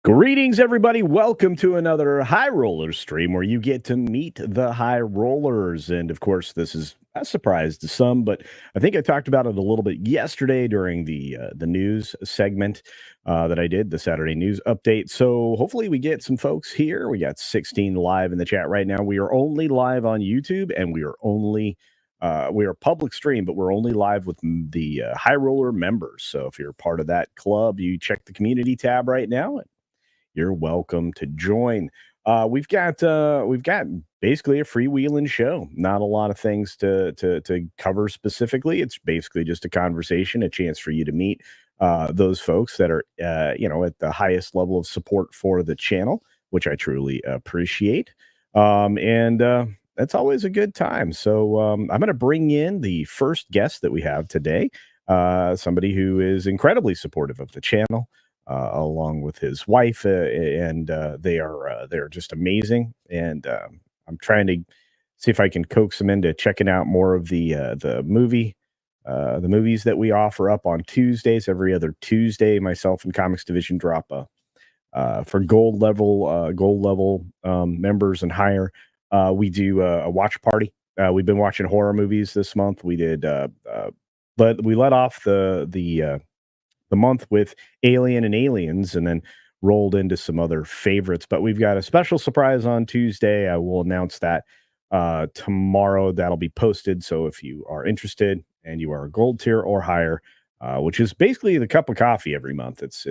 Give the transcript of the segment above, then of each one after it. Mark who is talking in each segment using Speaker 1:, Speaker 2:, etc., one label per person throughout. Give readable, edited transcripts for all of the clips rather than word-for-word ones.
Speaker 1: Greetings, everybody. Welcome to another High Rollers stream where you get to meet the High Rollers. And of course, this is a surprise to some, but I think I talked about it a little bit yesterday during the news segment that I did, the Saturday news update. So hopefully we get some folks here. We got 16 live in the chat right now. We are only live on YouTube, and we are public stream, but we're only live with the High Roller members. So if you're part of that club, you check the community tab right now. You're welcome to join. We've got basically a freewheeling show. Not a lot of things to cover specifically. It's basically just a conversation, a chance for you to meet those folks that are at the highest level of support for the channel, which I truly appreciate. And that's always a good time. So I'm going to bring in the first guest that we have today. Somebody who is incredibly supportive of the channel. Along with his wife, and they're just amazing. And I'm trying to see if I can coax them into checking out more of the movies that we offer up on Tuesdays. Every other Tuesday, myself and Comics Division drop for gold level members and higher. We do a watch party. We've been watching horror movies this month. We did, but we let off the month with Alien and Aliens, and then rolled into some other favorites. But we've got a special surprise on Tuesday. I will announce that tomorrow. That'll be posted. So if you are interested and you are a gold tier or higher, which is basically the cup of coffee every month, it's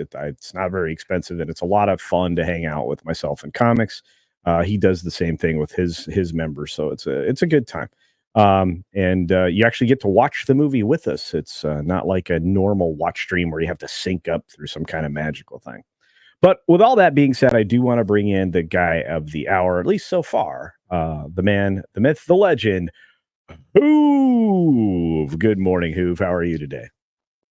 Speaker 1: not very expensive, and it's a lot of fun to hang out with myself and Comics. He does the same thing with his members, so it's a good time. And you actually get to watch the movie with us. It's not like a normal watch stream where you have to sync up through some kind of magical thing. But with all that being said, I do want to bring in the guy of the hour, at least so far, the man, the myth, the legend, Hoove. Good morning, Hoove. How are you today?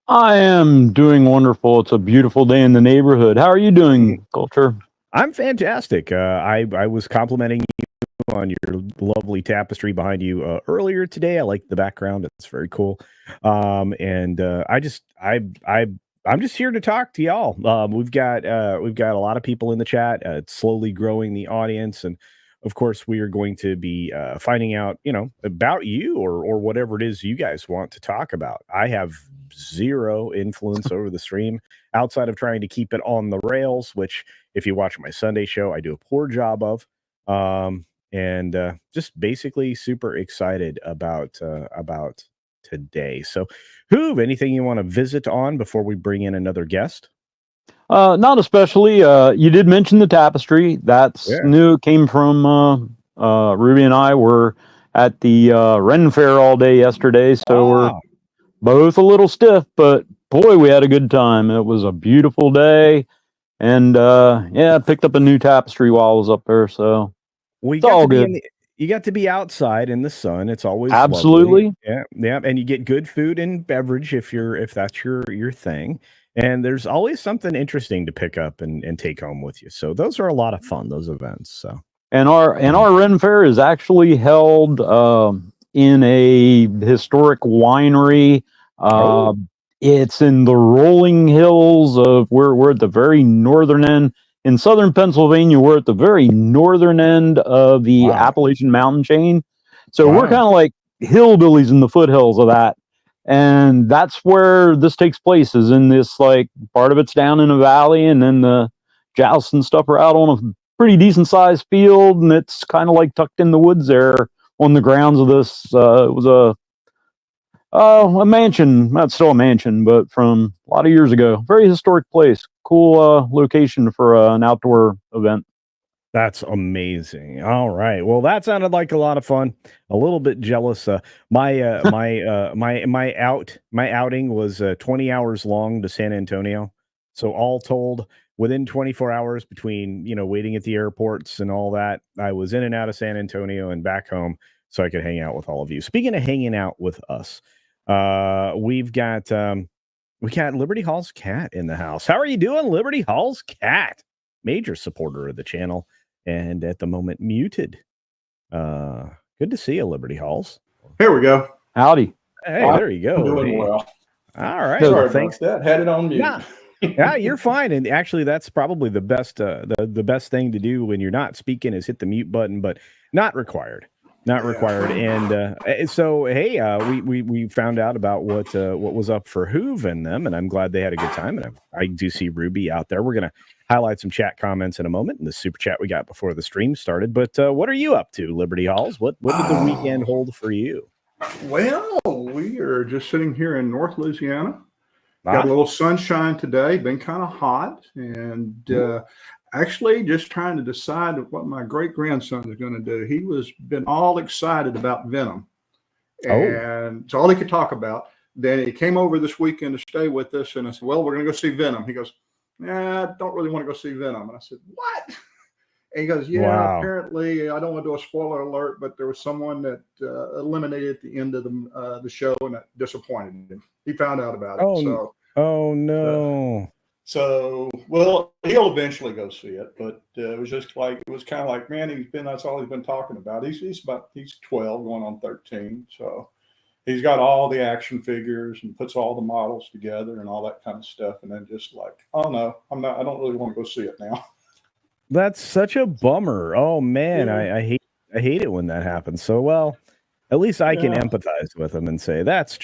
Speaker 2: I am doing wonderful. It's a beautiful day in the neighborhood. How are you doing, Culture?
Speaker 1: I'm fantastic. I was complimenting you on your lovely tapestry behind you earlier today. I like the background; it's very cool. And I'm just here to talk to y'all. We've got a lot of people in the chat. It's slowly growing the audience, and of course, we are going to be finding out, about you or whatever it is you guys want to talk about. I have zero influence over the stream outside of trying to keep it on the rails, which, if you watch my Sunday show, I do a poor job of. And just basically super excited about today. So, Hoove, anything you want to visit on before we bring in another guest?
Speaker 2: Not especially. You did mention the tapestry. That's new. It came from Ruby and I were at the Ren Fair all day yesterday, so we're both a little stiff, but boy, we had a good time. It was a beautiful day, and picked up a new tapestry while I was up there. So it's all good.
Speaker 1: You got to be outside in the sun. It's always
Speaker 2: absolutely
Speaker 1: lovely. Yeah, and you get good food and beverage if that's your thing. And there's always something interesting to pick up and take home with you. So those are a lot of fun, those events. So
Speaker 2: and our Ren Fair is actually held in a historic winery. It's in the rolling hills of we're at the very northern end. In southern Pennsylvania, we're at the very northern end of the Appalachian mountain chain. So we're kind of like hillbillies in the foothills of that. And that's where this takes place, is in this, like, part of it's down in a valley, and then the jousts and stuff are out on a pretty decent sized field, and it's kind of like tucked in the woods there on the grounds of this. It was a mansion, not still a mansion, but from a lot of years ago. Very historic place. Cool location for an outdoor event.
Speaker 1: That's amazing. All right. Well, that sounded like a lot of fun. A little bit jealous. My outing was 20 hours long to San Antonio. So all told, within 24 hours between, waiting at the airports and all that, I was in and out of San Antonio and back home so I could hang out with all of you. Speaking of hanging out with us, we got Liberty Hall's cat in the house. How are you doing, Liberty Hall's cat? Major supporter of the channel, and at the moment muted. Good to see you, Liberty Halls.
Speaker 3: Here we go.
Speaker 2: Howdy.
Speaker 1: Hey, there you go.
Speaker 3: I'm doing well.
Speaker 1: All right.
Speaker 3: Sorry, thanks. That had it on mute.
Speaker 1: Yeah, you're fine. And actually, that's probably the best the best thing to do when you're not speaking is hit the mute button, but not required. Not required.
Speaker 3: Yeah.
Speaker 1: And so, hey, we found out about what was up for Hoove and them, and I'm glad they had a good time. And I do see Ruby out there. We're gonna highlight some chat comments in a moment in the super chat we got before the stream started. But what are you up to, Liberty Halls? What did the weekend hold for you?
Speaker 3: Well, we are just sitting here in North Louisiana. Got a little sunshine today, been kind of hot, and actually just trying to decide what my great-grandson is going to do. He was been all excited about Venom, and it's all he could talk about. Then he came over this weekend to stay with us, and I said, well, we're going to go see Venom. He goes, I don't really want to go see Venom. And I said, what? And he goes, yeah, apparently, I don't want to do a spoiler alert, but there was someone that eliminated at the end of the show, and that disappointed him. He found out about it.
Speaker 1: Oh, no.
Speaker 3: Well, he'll eventually go see it, but it was kind of like, man, that's all he's been talking about. He's 12 going on 13. So he's got all the action figures and puts all the models together and all that kind of stuff. And then just like, oh no, I don't really want to go see it now.
Speaker 1: That's such a bummer. Oh man, I hate it when that happens. So well, at least I can empathize with him and say that's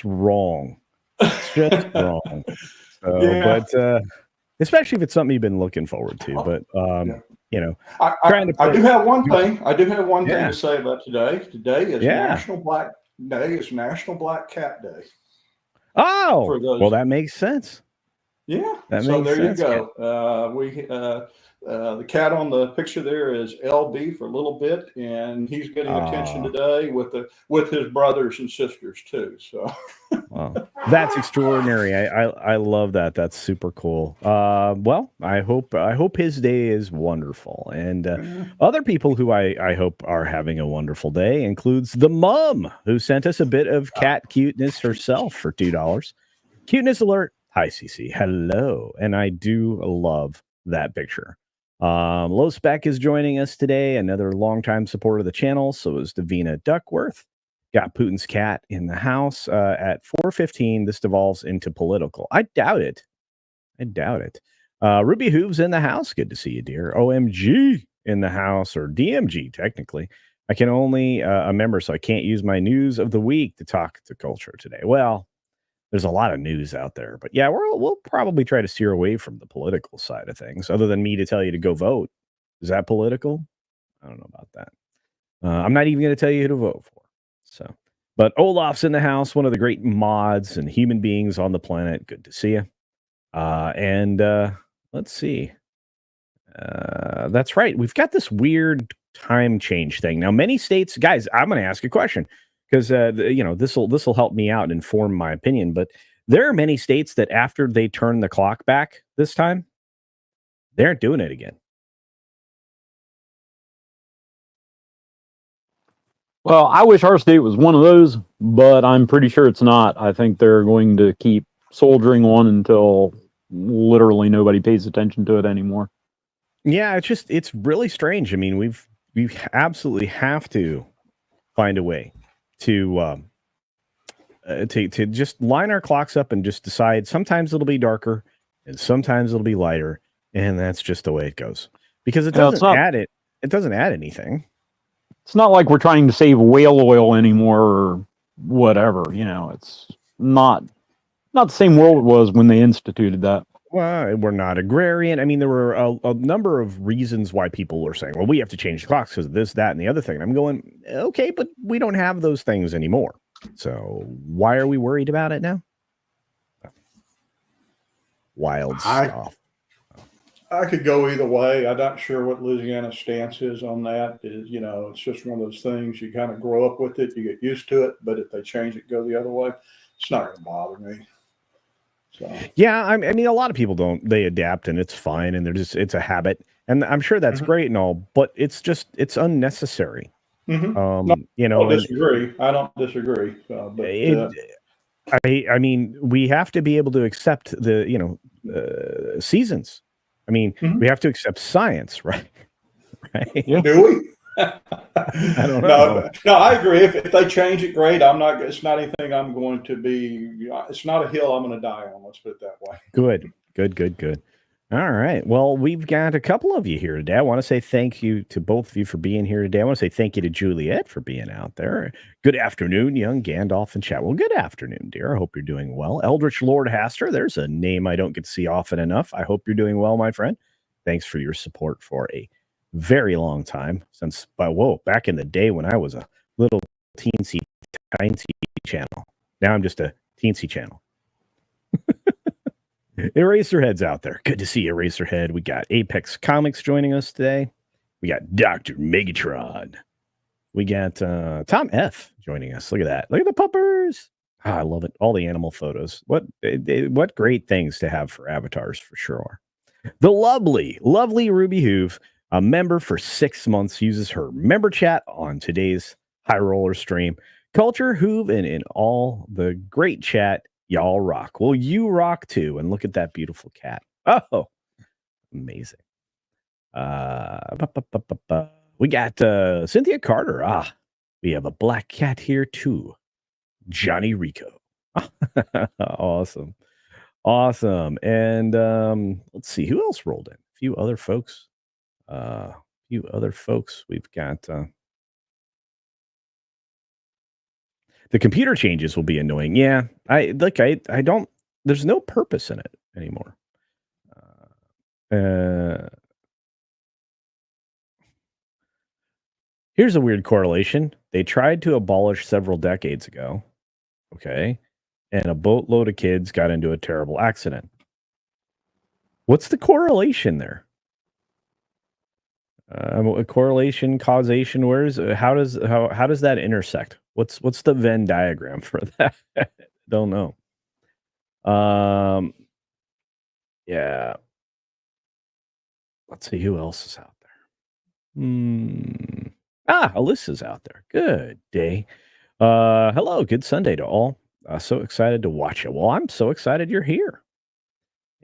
Speaker 1: wrong. It's just wrong. So, but especially if it's something you've been looking forward to. But you know,
Speaker 3: I do have one thing. I do have one thing to say about today. Today is National Black Cat Day.
Speaker 1: Oh, well, that makes sense.
Speaker 3: Yeah. So there you go. The cat on the picture there is LB for a little bit, and he's getting attention today with his brothers and sisters too. So,
Speaker 1: wow, that's extraordinary. I love that. That's super cool. Well, I hope his day is wonderful, and other people who I hope are having a wonderful day includes the mom who sent us a bit of cat cuteness herself for $2. Cuteness alert. Hi, CC. Hello, and I do love that picture. Low Spec is joining us today, another longtime supporter of the channel. So is Davina Duckworth. Got Putin's cat in the house at 4:15. This devolves into political. I doubt it. Ruby Hooves in the house. Good to see you, dear. OMG in the house, or DMG technically. I can only a member, so I can't use my news of the week to talk to culture today. Well, there's a lot of news out there, but yeah, we'll probably try to steer away from the political side of things, other than me to tell you to go vote. Is that political? I don't know about that. I'm not even going to tell you who to vote for. So, but Olaf's in the house, one of the great mods and human beings on the planet. Good to see you. And let's see. That's right. We've got this weird time change thing. Now, many states, guys, I'm going to ask a question, because this will help me out and inform my opinion. But there are many states that after they turn the clock back this time, they aren't doing it again.
Speaker 2: Well, I wish our state was one of those, but I'm pretty sure it's not. I think they're going to keep soldiering on until literally nobody pays attention to it anymore.
Speaker 1: Yeah, it's really strange. I mean, we absolutely have to find a way to just line our clocks up and just decide sometimes it'll be darker and sometimes it'll be lighter, and that's just the way it goes, because it doesn't add anything.
Speaker 2: It's not like we're trying to save whale oil anymore or whatever. It's not the same world it was when they instituted that.
Speaker 1: Well, we're not agrarian. I mean, there were a number of reasons why people were saying, well, we have to change the clocks because of this, that, and the other thing. And I'm going, okay, but we don't have those things anymore. So why are we worried about it now? Wild stuff.
Speaker 3: I could go either way. I'm not sure what Louisiana's stance is on that. It's just one of those things. You kind of grow up with it, you get used to it. But if they change it, go the other way, it's not going to bother me. So.
Speaker 1: Yeah, I mean, a lot of people don't. They adapt, and it's fine, and it's a habit, and I'm sure that's great and all, but it's unnecessary.
Speaker 3: Mm-hmm. I don't disagree.
Speaker 1: I mean, we have to be able to accept the seasons. I mean, we have to accept science, right? Right?
Speaker 3: Do we?
Speaker 1: I don't know.
Speaker 3: No, I agree. If they change it, great. It's not anything I'm going to be. It's not a hill I'm going to die on. Let's put it that way.
Speaker 1: Good. Good. All right. Well, we've got a couple of you here today. I want to say thank you to both of you for being here today. I want to say thank you to Juliet for being out there. Good afternoon, young Gandalf and chat. Well, good afternoon, dear. I hope you're doing well. Eldritch Lord Haster, there's a name I don't get to see often enough. I hope you're doing well, my friend. Thanks for your support for a very long time since, back in the day when I was a little teensy tiny channel. Now I'm just a teensy channel. Eraserhead's out there. Good to see you, Eraserhead. We got Apex Comics joining us today. We got Dr. Megatron. We got Tom F joining us. Look at that. Look at the puppers. I love it. All the animal photos. What great things to have for avatars, for sure. The lovely Ruby Hoove, a member for 6 months, uses her member chat on today's High Roller stream. Culture, Hoove, and in all the great chat, y'all rock. Well, you rock too. And look at that beautiful cat. Oh, amazing. We got Cynthia Carter. We have a black cat here too. Johnny Rico. Awesome. And let's see who else rolled in. A few other folks. We've got the computer changes will be annoying. Yeah, I don't. There's no purpose in it anymore. Here's a weird correlation. They tried to abolish several decades ago. Okay, and a boatload of kids got into a terrible accident. What's the correlation there? Correlation, causation. How does that intersect? What's the Venn diagram for that? Don't know. Yeah. Let's see who else is out there. Alyssa's out there. Good day. Hello, good Sunday to all. So excited to watch you. Well, I'm so excited you're here.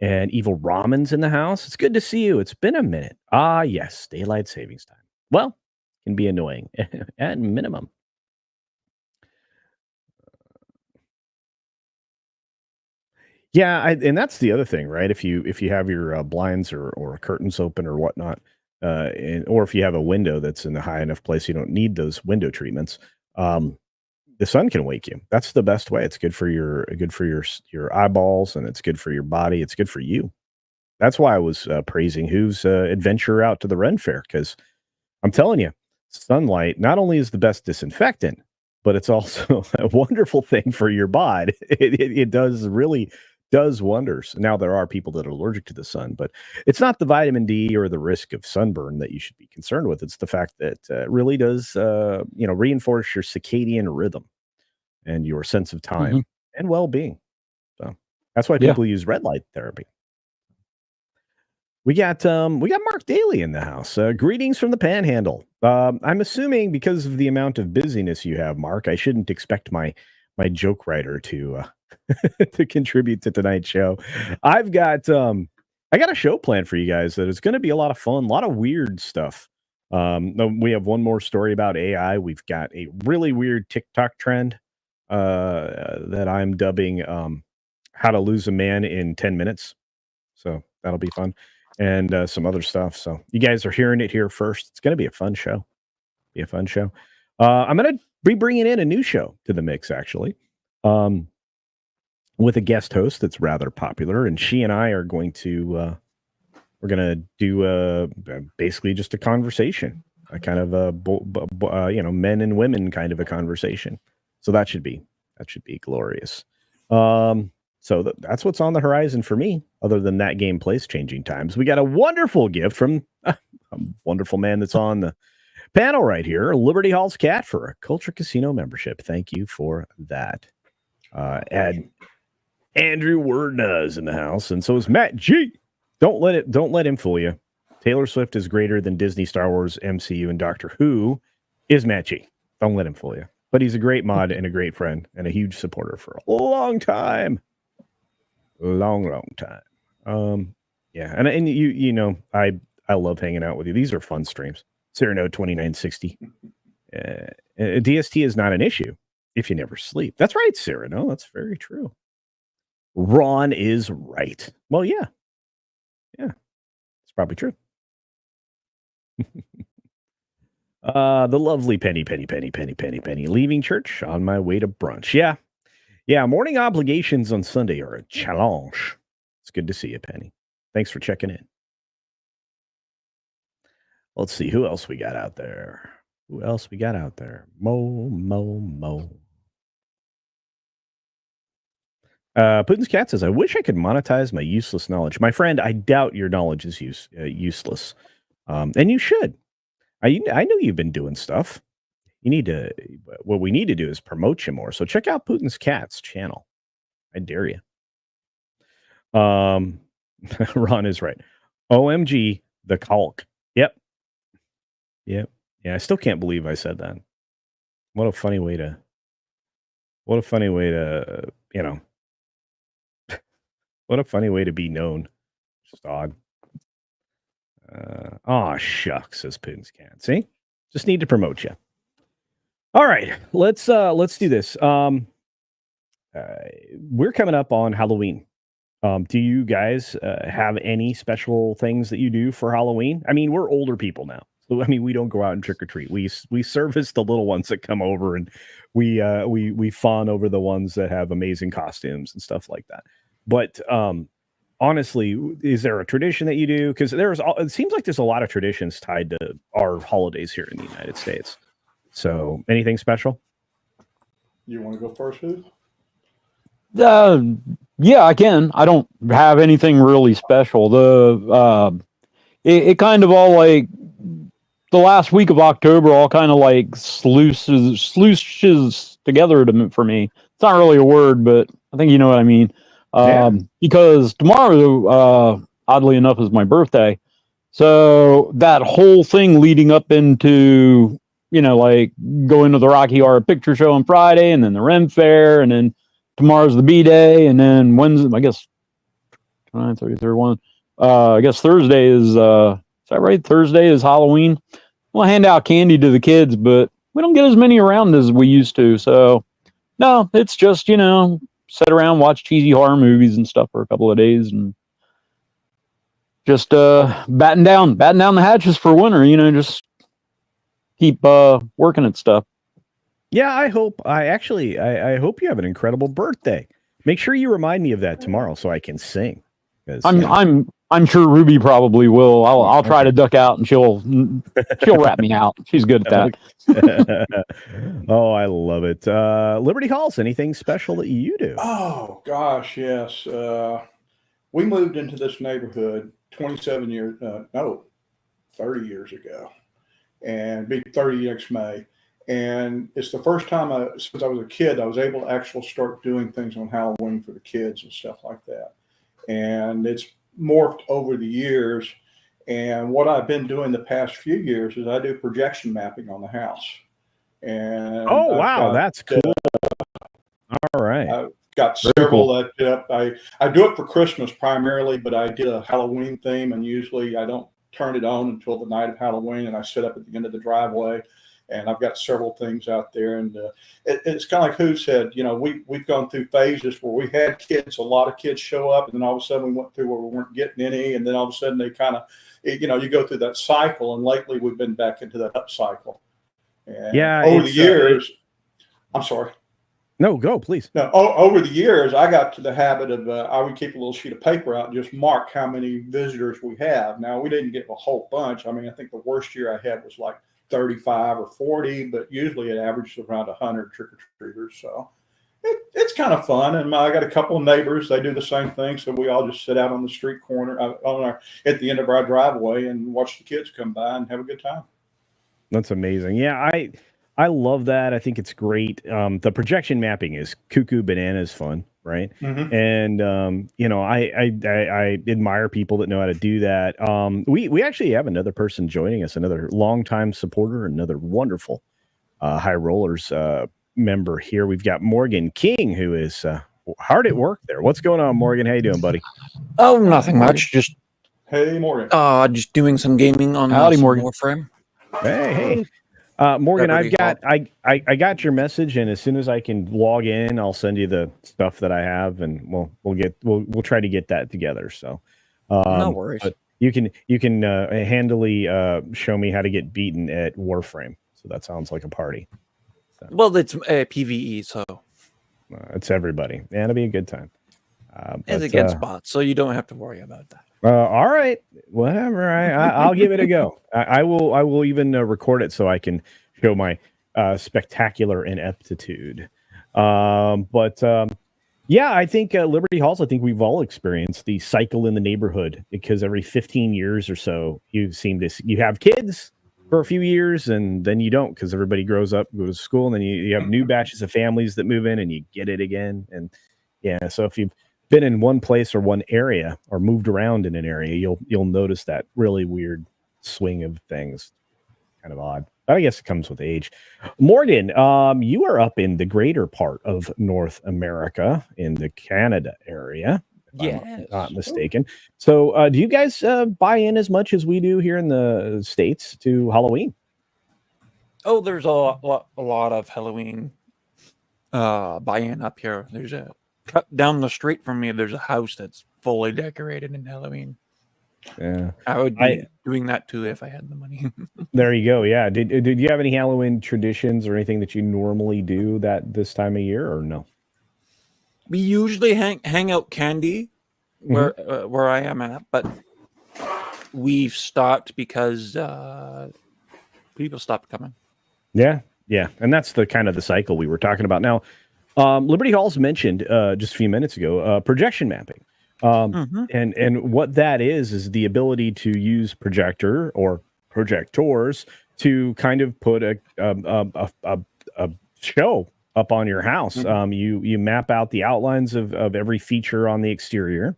Speaker 1: And Evil Ramen's in the house. It's good to see you. It's been a minute. Yes, daylight savings time. Well, can be annoying at minimum. Yeah, and that's the other thing, right? If you have your blinds or curtains open or whatnot, or if you have a window that's in a high enough place, you don't need those window treatments. The sun can wake you. That's the best way. It's good for your eyeballs, and it's good for your body. It's good for you. That's why I was praising Who's adventure out to the Ren Fair, because I'm telling you, sunlight not only is the best disinfectant, but it's also a wonderful thing for your bod. It does wonders. Now, there are people that are allergic to the sun, but it's not the vitamin D or the risk of sunburn that you should be concerned with. It's the fact that it really does reinforce your circadian rhythm and your sense of time and well-being. So that's why people use red light therapy. We got Mark Daly in the house. Greetings from the Panhandle. I'm assuming because of the amount of busyness you have, Mark, I shouldn't expect my joke writer to to contribute to tonight's show. I got a show planned for you guys that is going to be a lot of fun, a lot of weird stuff. We have one more story about AI. We've got a really weird TikTok trend that I'm dubbing "How to Lose a Man in 10 Minutes." So that'll be fun. And some other stuff. So you guys are hearing it here first. It's going to be a fun show. I'm going to be bringing in a new show to the mix, actually, with a guest host that's rather popular. And she and I are going to we're going to do basically just a conversation, a kind of a men and women kind of a conversation. So that should be glorious. So that's what's on the horizon for me, other than that game place changing times. We got a wonderful gift from a wonderful man that's on the panel right here, Liberty Hall's cat, for a Culture Casino membership. Thank you for that. And Andrew Wordna's in the house, and so is Matt G. Don't let him fool you. Taylor Swift is greater than Disney, Star Wars, MCU, and Doctor Who is Matt G. Don't let him fool you. But he's a great mod and a great friend and a huge supporter for a long time. Long time. Yeah, and you know, I love hanging out with you. These are fun streams. Cyrano 2960. DST is not an issue if you never sleep. That's right, Cyrano. That's very true. Ron is right. Well, yeah, Yeah, it's probably true. The lovely Penny, leaving church on my way to brunch. Yeah. Morning obligations on Sunday are a challenge. It's good to see you, Penny. Thanks for checking in. Let's see who else we got out there. Mo. Putin's cat says, "I wish I could monetize my useless knowledge." My friend, I doubt your knowledge is useless, and you should. I know you've been doing stuff. You need to. What we need to do is promote you more. So check out Putin's Cat's channel. I dare you. Ron is right. OMG, the Hulk. Yep. Yeah. I still can't believe I said that. What a funny way to. What a funny way to. What a funny way to be known. Just odd. Shucks, says Putin's Cat. See, just need to promote you. All right, let's do this. We're coming up on Halloween. Do you guys have any special things that you do for Halloween? I mean, we're older people now, so I mean, we don't go out and trick or treat. We service the little ones that come over, and we fawn over the ones that have amazing costumes and stuff like that. But honestly, is there a tradition that you do? Because it seems like there's a lot of traditions tied to our holidays here in the United States. So, anything special?
Speaker 3: You want to go first, Heath?
Speaker 2: Yeah, I can. I don't have anything really special. It kind of all like the last week of October all kind of like slooshes together for me. It's not really a word, but I think you know what I mean. Because tomorrow, oddly enough, is my birthday. So that whole thing leading up into, like going to the Rocky Horror Picture Show on Friday, and then the Ren Fair, and then tomorrow's the B-Day, and then Wednesday, I guess, 1. I guess Thursday is that right? Thursday is Halloween. We'll hand out candy to the kids, but we don't get as many around as we used to. So, no, it's just, sit around, watch cheesy horror movies and stuff for a couple of days, and just batten down the hatches for winter. Just keep working at stuff.
Speaker 1: Yeah, I hope you have an incredible birthday. Make sure you remind me of that tomorrow so I can sing.
Speaker 2: I'm sure Ruby probably will. I'll try to duck out, and she'll rat me out. She's good at
Speaker 1: that. Oh, I love it. Liberty Halls, anything special that you do?
Speaker 3: Oh gosh, yes. We moved into this neighborhood 30 years ago, and be 30 next May. And it's the first time since I was a kid, I was able to actually start doing things on Halloween for the kids and stuff like that. And it's morphed over the years. And what I've been doing the past few years is I do projection mapping on the house. And
Speaker 1: wow, that's cool. All right.
Speaker 3: I've got several that I do it for Christmas primarily, but I did a Halloween theme, and usually I don't turn it on until the night of Halloween, and I sit up at the end of the driveway. And I've got several things out there, and it's kind of like who said, we've gone through phases where we had kids, a lot of kids show up, and then all of a sudden we went through where we weren't getting any, and then all of a sudden they kind of, you go through that cycle, and lately we've been back into that up cycle. And over the years, I'm sorry.
Speaker 1: No, go please.
Speaker 3: No, over the years, I got to the habit of I would keep a little sheet of paper out and just mark how many visitors we have. Now, we didn't get a whole bunch. I mean, I think the worst year I had was like 35 or 40, but usually it averages around 100 trick-or-treaters. So it's kind of fun. And I got a couple of neighbors, they do the same thing. So we all just sit out on the street corner at the end of our driveway and watch the kids come by and have a good time.
Speaker 1: That's amazing. Yeah, I love that. I think it's great. The projection mapping is cuckoo bananas fun, right?
Speaker 3: Mm-hmm.
Speaker 1: And I admire people that know how to do that. We actually have another person joining us, another longtime supporter, another wonderful High Rollers member here. We've got Morgan King, who is hard at work there. What's going on, Morgan? How you doing, buddy?
Speaker 4: Oh, nothing much. Just
Speaker 3: hey, Morgan.
Speaker 4: Just doing some gaming on
Speaker 2: Morgan.
Speaker 4: Warframe.
Speaker 1: Hey. Morgan, I got your message, and as soon as I can log in, I'll send you the stuff that I have, and we'll try to get that together. So,
Speaker 4: No worries.
Speaker 1: But you can handily show me how to get beaten at Warframe. So that sounds like a party. So,
Speaker 4: Well, it's PVE, so
Speaker 1: it's everybody. Yeah, it'll be a good time.
Speaker 4: it's against bots, so you don't have to worry about that.
Speaker 1: All right, whatever. I'll give it a go. I will even record it so I can show my spectacular ineptitude. Yeah, I think Liberty Halls. I think we've all experienced the cycle in the neighborhood because every 15 years or so, you have kids for a few years, and then you don't because everybody grows up, goes to school, and then you have new batches of families that move in, and you get it again. And yeah, so if you've been in one place or one area or moved around in an area, you'll notice that really weird swing of things. Kind of odd. I guess it comes with age. Morgan, you are up in the greater part of North America in the Canada area, if I'm
Speaker 4: Yes.
Speaker 1: not mistaken. So do you guys buy in as much as we do here in the States to Halloween?
Speaker 4: Oh, there's a lot of Halloween buy-in up here. There's a cut down the street from me. There's a house that's fully decorated in Halloween.
Speaker 1: Yeah,
Speaker 4: I would be doing that too if I had the money.
Speaker 1: there you go. Yeah. Did you have any Halloween traditions or anything that you normally do that this time of year or no?
Speaker 4: We usually hang out candy where I am at, but we've stopped because people stopped coming.
Speaker 1: Yeah. And that's the kind of the cycle we were talking about. Now, Liberty Halls mentioned just a few minutes ago projection mapping. And what that is the ability to use projector or projectors to kind of put a show up on your house. You map out the outlines of every feature on the exterior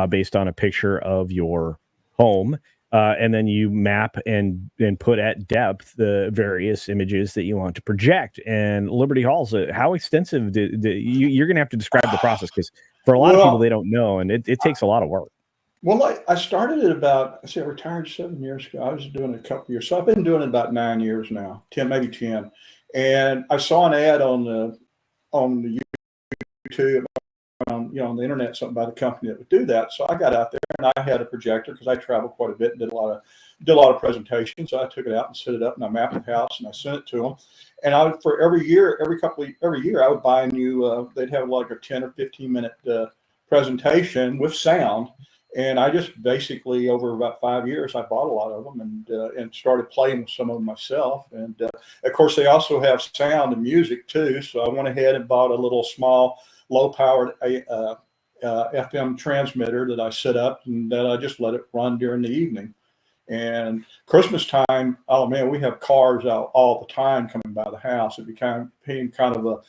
Speaker 1: based on a picture of your home. And then you map and put at depth the various images that you want to project. And Liberty Halls, how extensive you're going to have to describe the process because for a lot of people they don't know, and it takes a lot of work.
Speaker 3: Well, I started it I retired 7 years ago. I was doing it a couple years, so I've been doing it about 9 years now, 10, maybe 10. And I saw an ad on the YouTube, on the internet, something about a company that would do that. So I got out there and I had a projector because I traveled quite a bit and did a lot of presentations. So I took it out and set it up and I mapped the house and I sent it to them. And every year, I would buy a new. They'd have like a 10 or 15 minute presentation with sound. And I just basically over about 5 years, I bought a lot of them and started playing with some of them myself. And of course, they also have sound and music too. So I went ahead and bought a little small, low-powered FM transmitter that I set up and that I just let it run during the evening. And Christmas time, oh man, we have cars out all the time coming by the house. It became kind of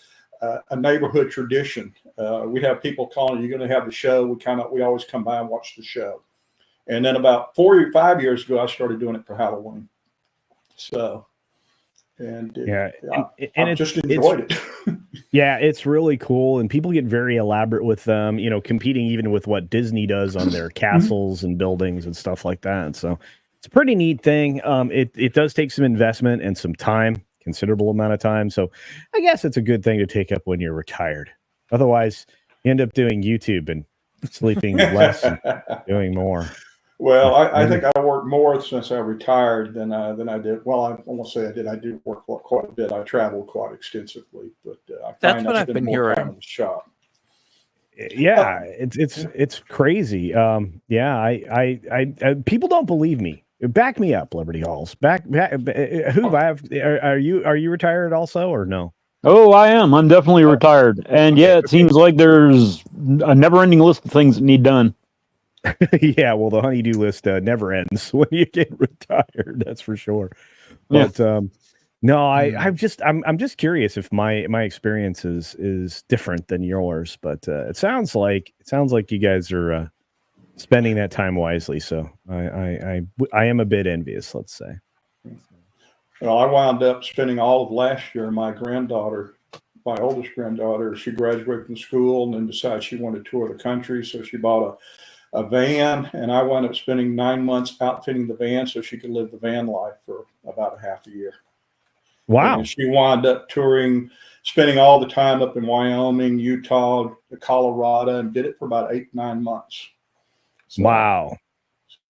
Speaker 3: a neighborhood tradition. We'd have people calling, "You're going to have the show." We always come by and watch the show. And then about 4 or 5 years ago, I started doing it for Halloween. So, I just enjoyed it.
Speaker 1: Yeah, it's really cool, and people get very elaborate with them. Competing even with what Disney does on their castles and buildings and stuff like that. So it's a pretty neat thing. It does take some investment and some time, considerable amount of time. So I guess it's a good thing to take up when you're retired. Otherwise, you end up doing YouTube and sleeping less and doing more.
Speaker 3: Well, I think I worked more since I retired than I did. Well, I won't say I did. I do work quite a bit. I travel quite extensively, but
Speaker 4: That's what I've been hearing.
Speaker 3: Time in the shop.
Speaker 1: Yeah, it's crazy. I people don't believe me. Back me up, Liberty Halls. Back who I have? Are you retired also or no?
Speaker 2: Oh, I am. I'm definitely retired. And yeah, it seems like there's a never-ending list of things that need done.
Speaker 1: Yeah, well, the honeydew list never ends when you get retired. That's for sure. But no, I'm just curious if my experience is different than yours. But it sounds like you guys are spending that time wisely. So I am a bit envious. Let's say.
Speaker 3: Well, I wound up spending all of last year. My oldest granddaughter, she graduated from school and then decided she wanted to tour the country, so she bought a van, and I wound up spending 9 months outfitting the van so she could live the van life for about a half a year.
Speaker 1: Wow.
Speaker 3: And she wound up touring, spending all the time up in Wyoming, Utah, Colorado, and did it for about 8-9 months. So,
Speaker 1: Wow.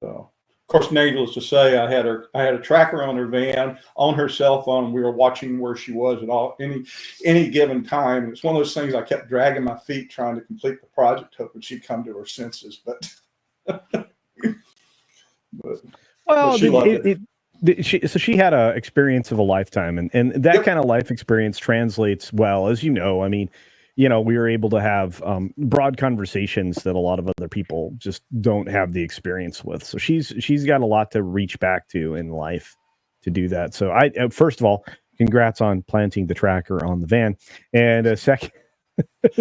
Speaker 3: So, of course, needless to say, I had a tracker on her van, on her cell phone. We were watching where she was at any given time. It's one of those things I kept dragging my feet trying to complete the project, hoping she'd come to her senses. But,
Speaker 1: Well,
Speaker 3: she loved it.
Speaker 1: She had a experience of a lifetime, and that
Speaker 3: Yep.
Speaker 1: kind of life experience translates well, as you know. I mean, we were able to have broad conversations that a lot of other people just don't have the experience with. So she's got a lot to reach back to in life to do that. So first of all, congrats on planting the tracker on the van, and second.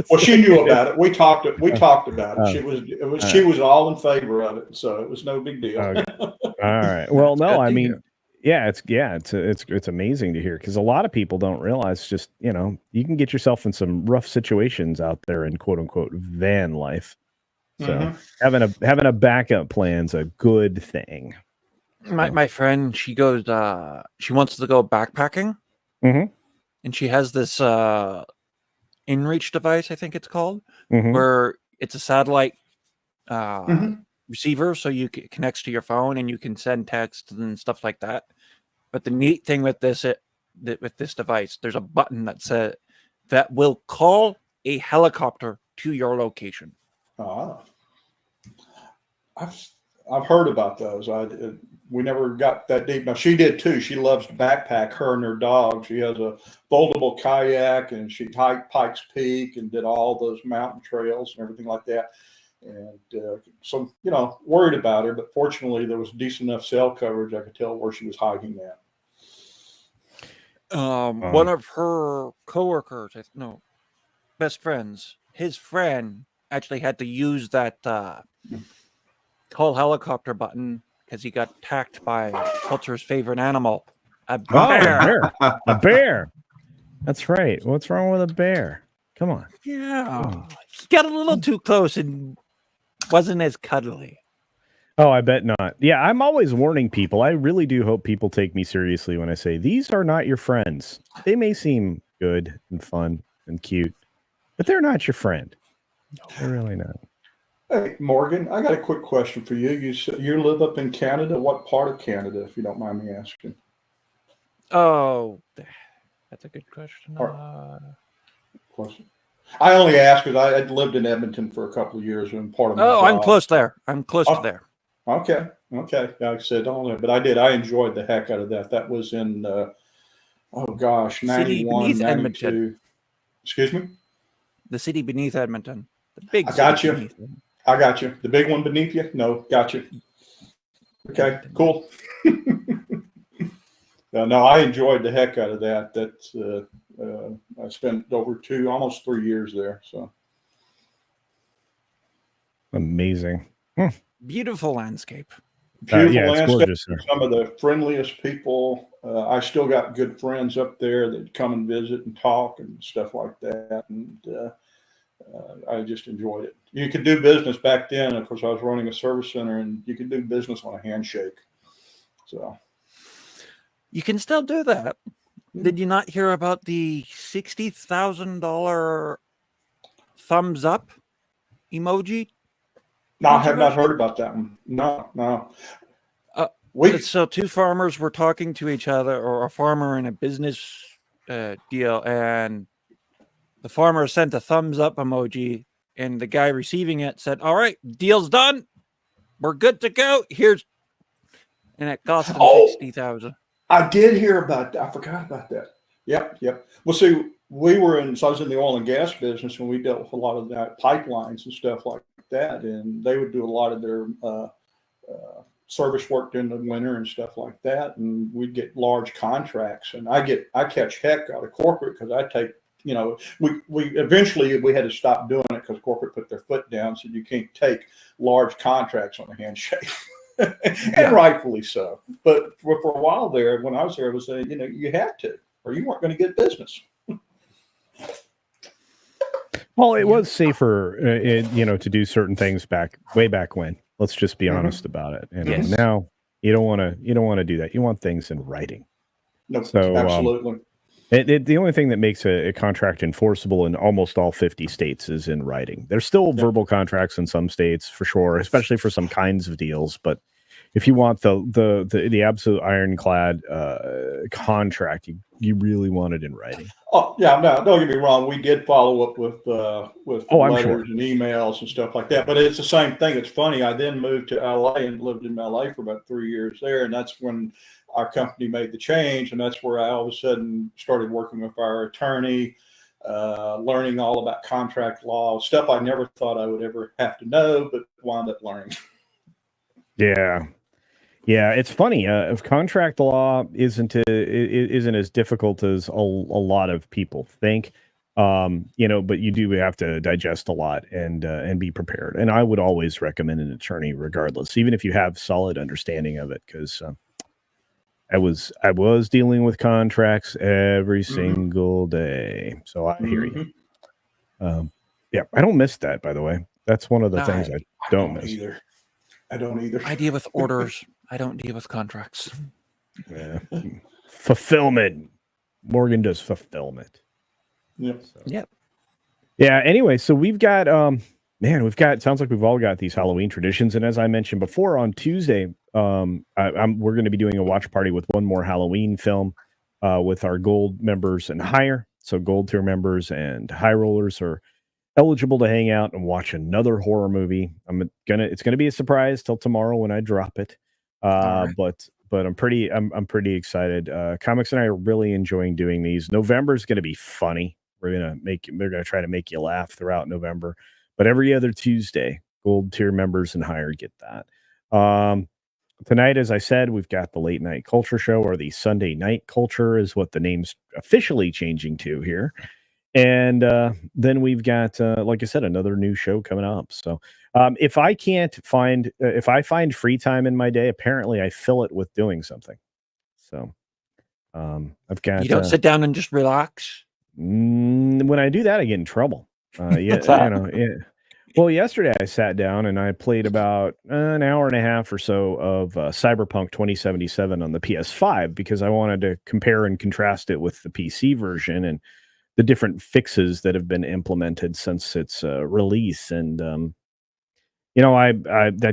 Speaker 3: Well, she knew about it. We talked about it. She was all in favor of it, so it was no big deal.
Speaker 1: Okay. All right. Well, no, I mean, it's amazing to hear, because a lot of people don't realize just you can get yourself in some rough situations out there in quote unquote van life. So having a backup plan's a good thing.
Speaker 4: My friend, she goes. She wants to go backpacking,
Speaker 1: and
Speaker 4: she has this InReach device, I think it's called,
Speaker 1: Mm-hmm.
Speaker 4: where it's a satellite receiver, so you connects to your phone and you can send texts and stuff like that. But the neat thing with this device, there's a button that will call a helicopter to your location.
Speaker 3: I've heard about those. We never got that deep. Now she did too. She loves to backpack, her and her dog. She has a foldable kayak, and she hiked Pikes Peak and did all those mountain trails and everything like that. And so, worried about her, but fortunately there was decent enough cell coverage. I could tell where she was hiking at.
Speaker 4: One of her coworkers, best friends, his friend actually had to use that call helicopter button because he got attacked by Coulter's favorite animal, a bear.
Speaker 1: A bear. That's right. What's wrong with a bear? Come on.
Speaker 4: Yeah. He got a little too close and wasn't as cuddly.
Speaker 1: Oh, I bet not. Yeah, I'm always warning people. I really do hope people take me seriously when I say these are not your friends. They may seem good and fun and cute, but they're not your friend. They're really not.
Speaker 3: Hey, Morgan, I got a quick question for you. You live up in Canada. What part of Canada, if you don't mind me asking?
Speaker 4: Oh, that's a good question.
Speaker 3: Question. I only ask because I had lived in Edmonton for a couple of years and part of my job.
Speaker 4: I'm close there. I'm close to there.
Speaker 3: Okay. Like I said, but I enjoyed the heck out of that. That was in, 91, 92.
Speaker 4: Edmonton.
Speaker 3: Excuse me?
Speaker 4: The city beneath Edmonton. The big
Speaker 3: I got
Speaker 4: city
Speaker 3: you. I got you. The big one beneath you? No, got you. Okay, cool. No, I enjoyed the heck out of that. That's I spent over almost 3 years there. So
Speaker 1: amazing.
Speaker 4: Beautiful landscape.
Speaker 3: Beautiful
Speaker 1: it's
Speaker 3: landscape.
Speaker 1: gorgeous,
Speaker 3: some of the friendliest people. I still got good friends up there that come and visit and talk and stuff like that. And I just enjoyed it. You could do business back then. Of course, I was running a service center, and you could do business on a handshake. So
Speaker 4: you can still do that. Did you not hear about the $60,000 thumbs up emoji?
Speaker 3: No, I have not heard about that one. No.
Speaker 4: So two farmers were talking to each other, or a farmer and a business deal, and the farmer sent a thumbs up emoji, and the guy receiving it said, "All right, deal's done. We're good to go. And it cost him $60,000.
Speaker 3: I did hear about that. I forgot about that. Yep. Well, see, so I was in the oil and gas business, and we dealt with a lot of that pipelines and stuff like that, and they would do a lot of their service work during the winter and stuff like that, and we'd get large contracts, and I catch heck out of corporate because I take, we eventually we had to stop doing it because corporate put their foot down, so you can't take large contracts on a handshake. And rightfully so. But for a while there, when I was there, it was you had to, or you weren't going to get business.
Speaker 1: Well, it was safer, to do certain things way back when. Let's just be honest about it. And now you don't want to do that. You want things in writing.
Speaker 3: No,
Speaker 1: so
Speaker 3: absolutely.
Speaker 1: The only thing that makes a contract enforceable in almost all 50 states is in writing. There's still verbal contracts in some states for sure, especially for some kinds of deals. But if you want the absolute ironclad contract, you really want it in writing.
Speaker 3: Oh yeah, no, don't get me wrong. We did follow up with
Speaker 1: I'm
Speaker 3: letters
Speaker 1: sure.
Speaker 3: and emails and stuff like that. But it's the same thing. It's funny. I then moved to LA and lived in LA for about 3 years there, and that's when our company made the change, and that's where I all of a sudden started working with our attorney, learning all about contract law, stuff I never thought I would ever have to know, but wound up learning.
Speaker 1: Yeah. Yeah, it's funny. If contract law isn't as difficult as a lot of people think, but you do have to digest a lot and be prepared. And I would always recommend an attorney, regardless, even if you have solid understanding of it, because I was dealing with contracts every single day, so I hear you. Yeah, I don't miss that, by the way. That's one of the things I don't miss
Speaker 3: either. I don't either.
Speaker 4: I deal with orders. I don't deal with contracts.
Speaker 1: Yeah. Fulfillment. Morgan does fulfillment.
Speaker 3: Yep.
Speaker 1: So.
Speaker 4: Yep.
Speaker 1: Yeah. Anyway, so we've got sounds like we've all got these Halloween traditions, and as I mentioned before, on Tuesday, we're going to be doing a watch party with one more Halloween film with our gold members and higher. So gold tier members and high rollers are eligible to hang out and watch another horror movie. It's gonna be a surprise till tomorrow when I drop it.
Speaker 4: Right.
Speaker 1: But I'm pretty excited. Comics and I are really enjoying doing these. November is gonna be funny. They're gonna try to make you laugh throughout November. But every other Tuesday, gold tier members and higher get that. Tonight, as I said, we've got the late night culture show, or the Sunday night culture is what the name's officially changing to here. And then we've got, like I said, another new show coming up. So if I find free time in my day, apparently I fill it with doing something. So I've got.
Speaker 4: You don't sit down and just relax.
Speaker 1: When I do that, I get in trouble. Well, yesterday I sat down and I played about an hour and a half or so of Cyberpunk 2077 on the PS5 because I wanted to compare and contrast it with the PC version and the different fixes that have been implemented since its release. And that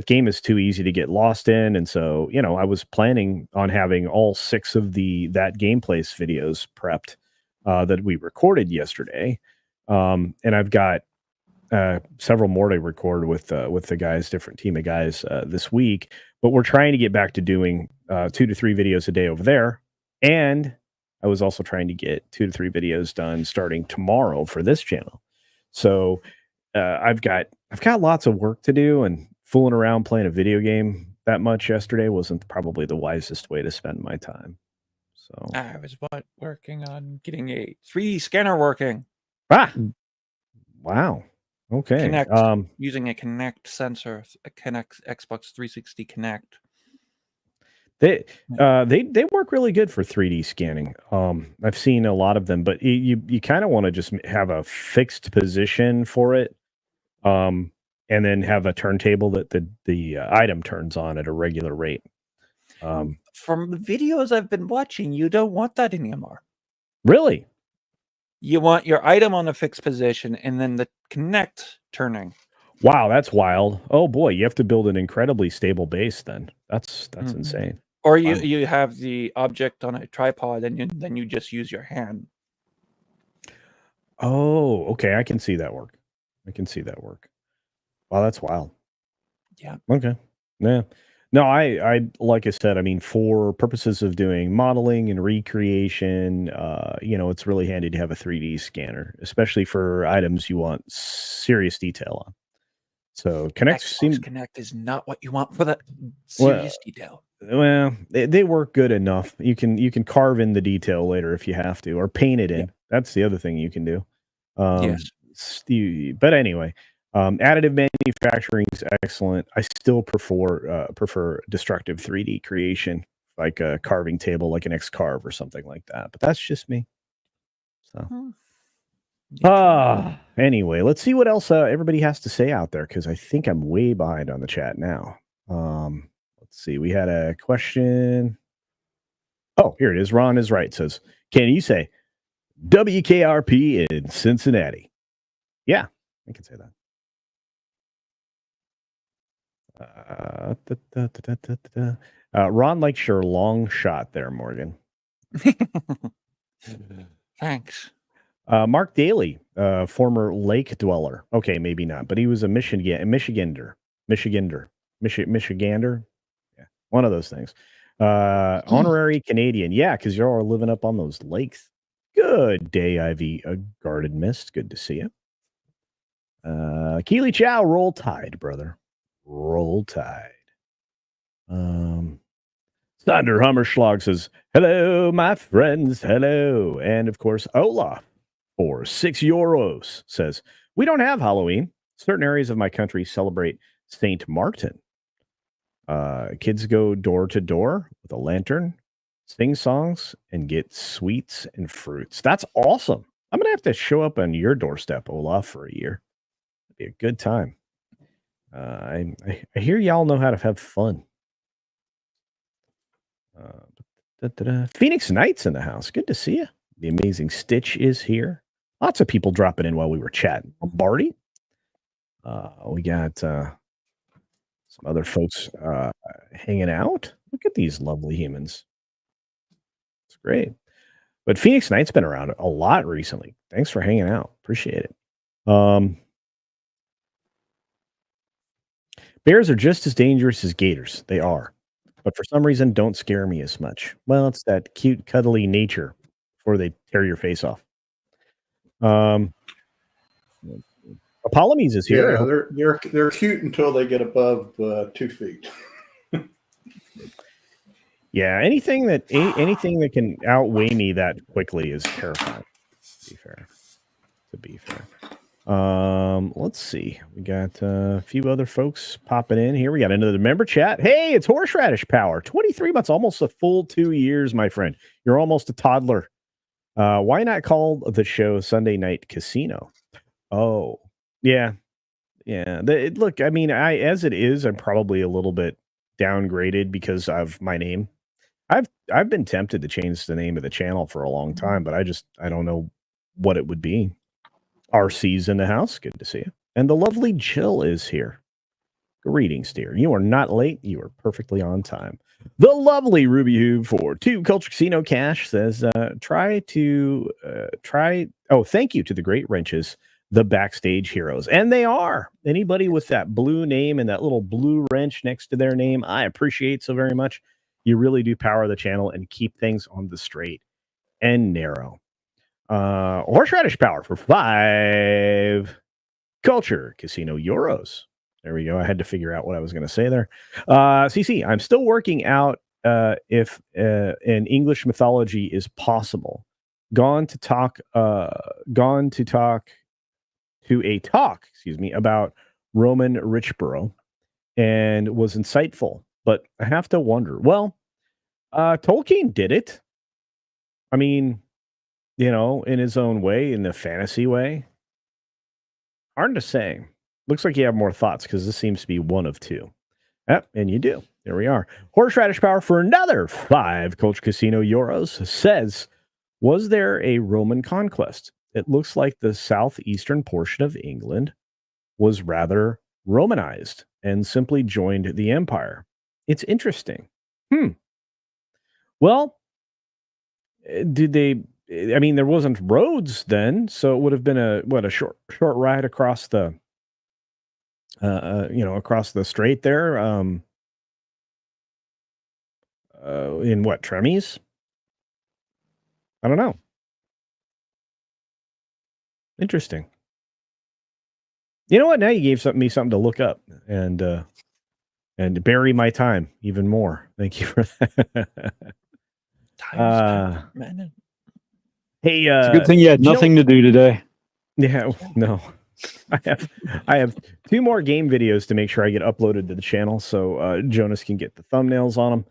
Speaker 1: game is too easy to get lost in, and so I was planning on having all 6 of that gameplay videos prepped that we recorded yesterday, and I've got several more to record with the guys, different team of guys this week. But we're trying to get back to doing 2 to 3 videos a day over there, and I was also trying to get 2 to 3 videos done starting tomorrow for this channel. So I've got lots of work to do, and fooling around playing a video game that much yesterday wasn't probably the wisest way to spend my time. So
Speaker 4: I was working on getting a 3D scanner working.
Speaker 1: Wow. Okay.
Speaker 4: Kinect, using a Kinect sensor, a Kinect Xbox 360 Kinect.
Speaker 1: They work really good for 3D scanning. I've seen a lot of them, but you kind of want to just have a fixed position for it, and then have a turntable that the item turns on at a regular rate.
Speaker 4: From the videos I've been watching, you don't want that anymore.
Speaker 1: Really?
Speaker 4: You want your item on a fixed position and then the Kinect turning.
Speaker 1: Wow, that's wild. Oh boy, you have to build an incredibly stable base then. That's insane.
Speaker 4: Or you have the object on a tripod and then you just use your hand.
Speaker 1: Oh, okay. I can see that work. Wow, that's wild.
Speaker 4: Yeah.
Speaker 1: Okay. Yeah. No, I like I said, I mean, for purposes of doing modeling and recreation, it's really handy to have a 3D scanner, especially for items you want serious detail on. So
Speaker 4: Kinect is not what you want for that serious detail.
Speaker 1: Well, they work good enough. You can carve in the detail later if you have to, or paint it in. Yeah. That's the other thing you can do.
Speaker 4: Yes.
Speaker 1: But anyway, additive manufacturing is excellent. I still prefer destructive 3D creation, like a carving table, like an X-Carve or something like that. But that's just me. So. Anyway, let's see what else everybody has to say out there, because I think I'm way behind on the chat now. Let's see. We had a question. Oh, here it is. Ron is right. Says, can you say WKRP in Cincinnati. Yeah, I can say that. Ron likes your long shot there, Morgan.
Speaker 4: Thanks.
Speaker 1: Mark Daly, former lake dweller. Okay, maybe not, but he was a Michigander. Yeah, one of those things. Honorary Canadian. Yeah, because you're all living up on those lakes. Good day, Ivy. Guarded Mist. Good to see you. Keely Chow, roll tide, brother. Roll tide. Thunder Hummerschlag says, hello, my friends. Hello. And of course, Olaf for €6 says, we don't have Halloween. Certain areas of my country celebrate St. Martin. Kids go door to door with a lantern, sing songs, and get sweets and fruits. That's awesome. I'm going to have to show up on your doorstep, Olaf, for a year. It'd be a good time. I hear y'all know how to have fun. Phoenix Knights in the house. Good to see you. The amazing Stitch is here. Lots of people dropping in while we were chatting. Lombardi. We got some other folks hanging out. Look at these lovely humans. It's great. But Phoenix Knight's been around a lot recently. Thanks for hanging out. Appreciate it. Bears are just as dangerous as gators. They are. But for some reason, don't scare me as much. Well, it's that cute, cuddly nature before they tear your face off. Apollomes is here.
Speaker 3: Yeah, they're cute until they get above 2 feet.
Speaker 1: Yeah, anything that can outweigh me that quickly is terrifying. To be fair. Let's see. We got a few other folks popping in here. We got another member chat. Hey, it's Horseradish Power. 23 months, almost a full 2 years, my friend. You're almost a toddler. Why not call the show Sunday Night Casino? Oh, yeah. Look, I mean, as it is, I'm probably a little bit downgraded because of my name. I've been tempted to change the name of the channel for a long time, but I don't know what it would be. RC's in the house. Good to see you. And the lovely Jill is here. Greetings, dear. You are not late. You are perfectly on time. The lovely Ruby Hoob for 2 Culture Casino Cash says, thank you to the Great Wrenches, the backstage heroes. And they are. Anybody with that blue name and that little blue wrench next to their name, I appreciate so very much. You really do power the channel and keep things on the straight and narrow. Horseradish Power for 5 Culture Casino Euros. There we go. I had to figure out what I was going to say there. CC, I'm still working out if an English mythology is possible. Gone to talk about Roman Richborough, and was insightful, but I have to wonder. Well, Tolkien did it. I mean, in his own way, in the fantasy way. Hard to say. Looks like you have more thoughts because this seems to be one of 2. Yep, and you do. There we are. Horseradish Power for another 5 Culture Casino Euros says, was there a Roman conquest? It looks like the southeastern portion of England was rather Romanized and simply joined the empire. It's interesting. Well, there wasn't roads then, so it would have been a short ride across the across the strait there. In what, Tremes? I don't know. Interesting. You know what? Now you gave me something to look up and bury my time even more. Thank you for that. Hey,
Speaker 2: it's a good thing you had nothing to do today.
Speaker 1: Yeah, no. I have 2 more game videos to make sure I get uploaded to the channel, so Jonas can get the thumbnails on them,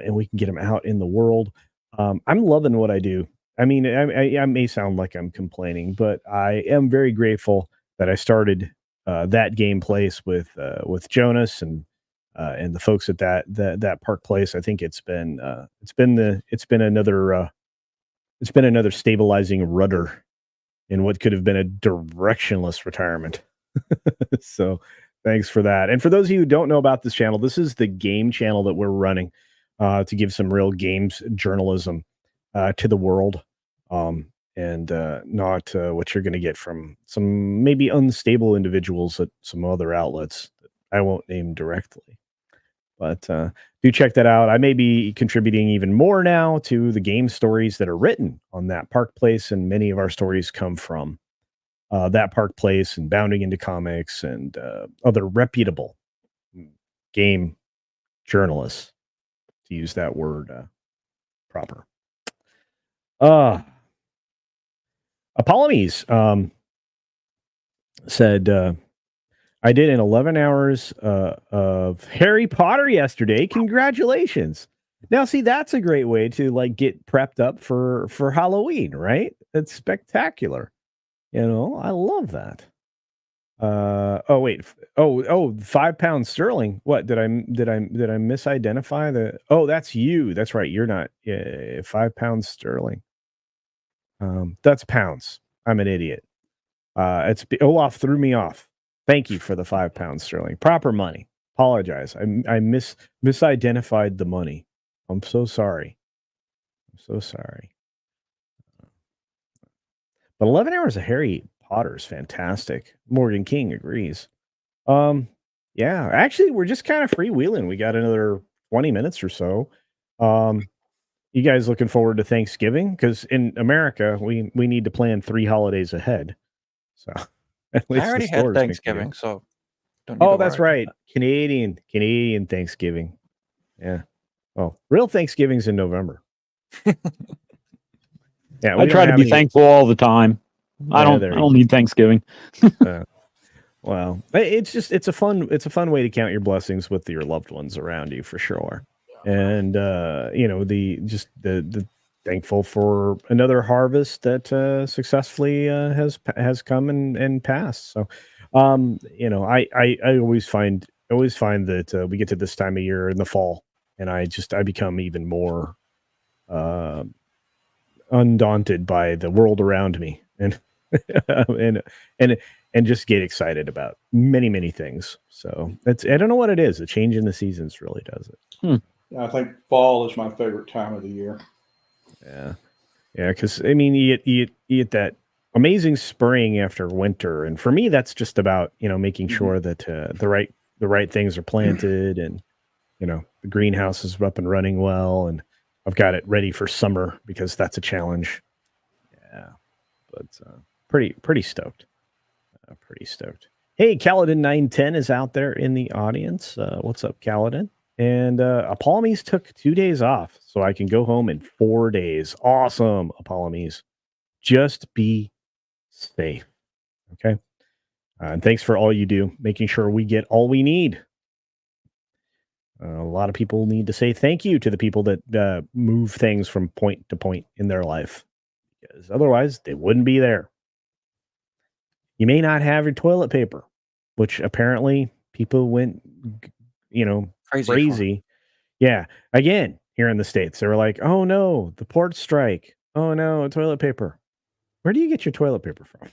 Speaker 1: and we can get them out in the world. I'm loving what I do. I mean, I may sound like I'm complaining, but I am very grateful that I started that game place with Jonas and the folks at that Park Place. I think it's been another It's been another stabilizing rudder in what could have been a directionless retirement. So thanks for that. And for those of you who don't know about this channel, this is the game channel that we're running to give some real games journalism to the world. And not what you're going to get from some maybe unstable individuals at some other outlets that I won't name directly. But do check that out. I may be contributing even more now to the game stories that are written on That Park Place, and many of our stories come from That Park Place and Bounding into Comics and other reputable game journalists, to use that word proper. Apollomies said, I did an 11 hours of Harry Potter yesterday. Congratulations. Now, see, that's a great way to like get prepped up for Halloween, right? That's spectacular. You know, I love that. Oh wait. Oh, 5 pounds sterling. What did I misidentify the? Oh, that's you. That's right. You're not 5 pounds sterling. That's pounds. I'm an idiot. Olaf threw me off. Thank you for the 5 pounds sterling. Proper money. Apologize. I misidentified the money. I'm so sorry. I'm so sorry. But 11 hours of Harry Potter is fantastic. Morgan King agrees. Yeah, actually, we're just kind of freewheeling. We got another 20 minutes or so. You guys looking forward to Thanksgiving? Because in America, we need to plan 3 holidays ahead. So at least
Speaker 4: I already had Thanksgiving, so don't need to
Speaker 1: that's
Speaker 4: worry.
Speaker 1: right. Canadian Thanksgiving. Yeah. Oh, real Thanksgiving's in November. Yeah,
Speaker 2: I try to be thankful all the time. I don't need Thanksgiving.
Speaker 1: Well, it's a fun way to count your blessings with your loved ones around you for sure. And you know, the thankful for another harvest that successfully has come and passed. So you know, I always find that we get to this time of year in the fall, and I become even more undaunted by the world around me, and and and just get excited about many things. So I don't know what it is. The change in the seasons really does it.
Speaker 3: I think fall is my favorite time of the year.
Speaker 1: Yeah, because I mean, you get that amazing spring after winter, and for me, that's just about making sure that the right things are planted, and the greenhouse is up and running well, and I've got it ready for summer because that's a challenge. Yeah, but pretty stoked. Pretty stoked. Hey, Kaladin 910 is out there in the audience. What's up, Kaladin? And Apollomies took 2 days off, so I can go home in 4 days. Awesome, Apollomies. Just be safe. Okay. And thanks for all you do, making sure we get all we need. A lot of people need to say thank you to the people that move things from point to point in their life, because otherwise they wouldn't be there. You may not have your toilet paper, which apparently people went, crazy. Yeah. Again, here in the States, they were like, oh no, the port strike. Oh no, toilet paper. Where do you get your toilet paper from?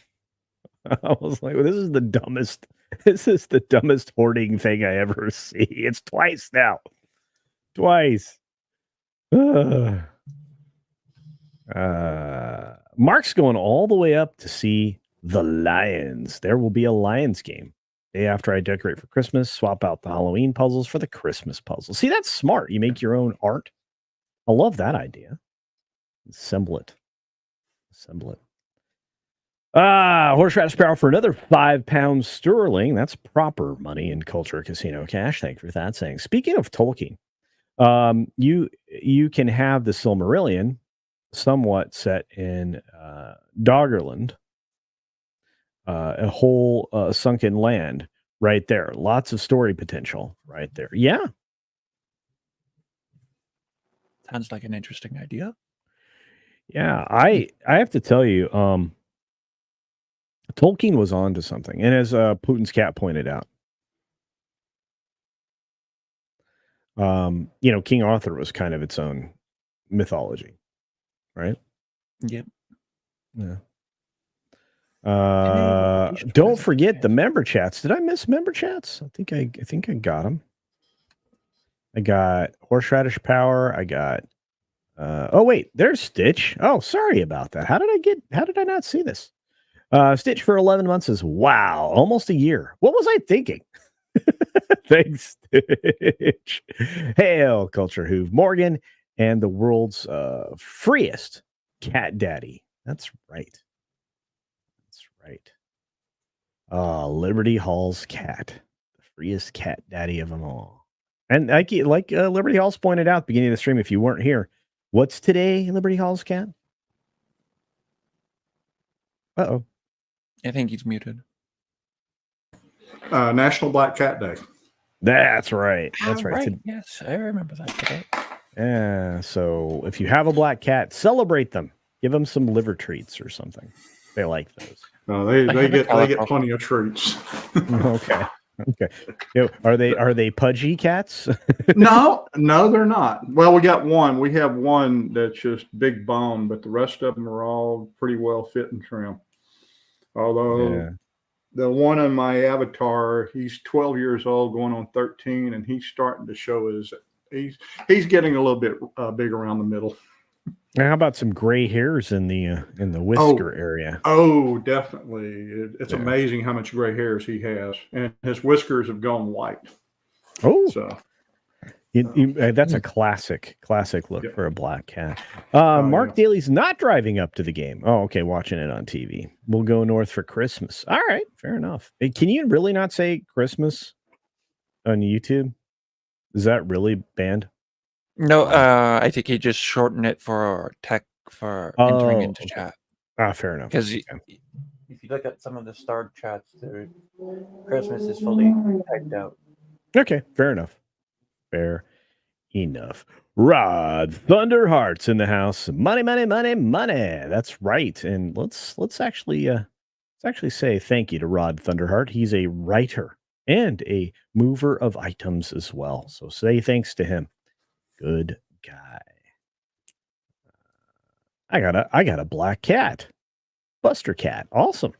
Speaker 1: I was like, well, this is the dumbest hoarding thing I ever see. It's twice now. Twice. Mark's going all the way up to see the Lions. There will be a Lions game. Day after I decorate for Christmas, swap out the Halloween puzzles for the Christmas puzzles. See, that's smart. You make your own art. I love that idea. Assemble it. Horseradish Barrel for another 5 pounds sterling. That's proper money in Culture Casino Cash. Thank you for that saying. Speaking of Tolkien, you can have the Silmarillion somewhat set in Doggerland, a whole sunken land right there. Lots of story potential right there. Yeah.
Speaker 4: Sounds like an interesting idea.
Speaker 1: Yeah, I have to tell you, Tolkien was on to something. And as Putin's cat pointed out, King Arthur was kind of its own mythology, right?
Speaker 4: Yep.
Speaker 1: Yeah.
Speaker 4: Hey,
Speaker 1: Don't forget the member chats. Did I miss member chats? I think I got them. I got horseradish power. I got. Oh wait, there's Stitch. Oh, sorry about that. How did I not see this? Stitch for 11 months is wow, almost a year. What was I thinking? Thanks, Stitch. Hail, Culture Hoove Morgan, and the world's freest cat daddy. That's right. That's right. Liberty Hall's cat, the freest cat daddy of them all. And like Liberty Hall's pointed out at the beginning of the stream, if you weren't here, what's today, Liberty Hall's cat? Uh-oh.
Speaker 4: I think he's muted.
Speaker 3: National Black Cat Day.
Speaker 1: That's right. That's right.
Speaker 4: Right. Yes, I remember that today.
Speaker 1: Yeah. So if you have a black cat, celebrate them. Give them some liver treats or something. They like those.
Speaker 3: They get plenty of treats.
Speaker 1: Okay. Are they pudgy cats?
Speaker 3: No, they're not. Well, we got one. We have one that's just big bone, but the rest of them are all pretty well fit and trim. Although the one on my avatar, he's 12 years old, going on 13, and he's starting to show he's getting a little bit big around the middle.
Speaker 1: Now, how about some gray hairs in the whisker area?
Speaker 3: Oh, definitely. It's amazing how much gray hairs he has, and his whiskers have gone white.
Speaker 1: Oh,
Speaker 3: so
Speaker 1: that's a classic look for a black cat. Mark Daly's not driving up to the game. Oh, okay, watching it on TV. We'll go north for Christmas. All right, fair enough. Hey, can you really not say Christmas on YouTube? Is that really banned?
Speaker 4: No, I think he just shortened it for entering into chat.
Speaker 1: Fair enough.
Speaker 4: Because if you look at some of the starred chats, Christmas is fully typed out.
Speaker 1: Okay, fair enough. Fair enough. Rod Thunderheart's in the house. Money. That's right. And let's actually say thank you to Rod Thunderheart. He's a writer and a mover of items as well. So say thanks to him. Good guy. I got a black cat. Buster cat. Awesome.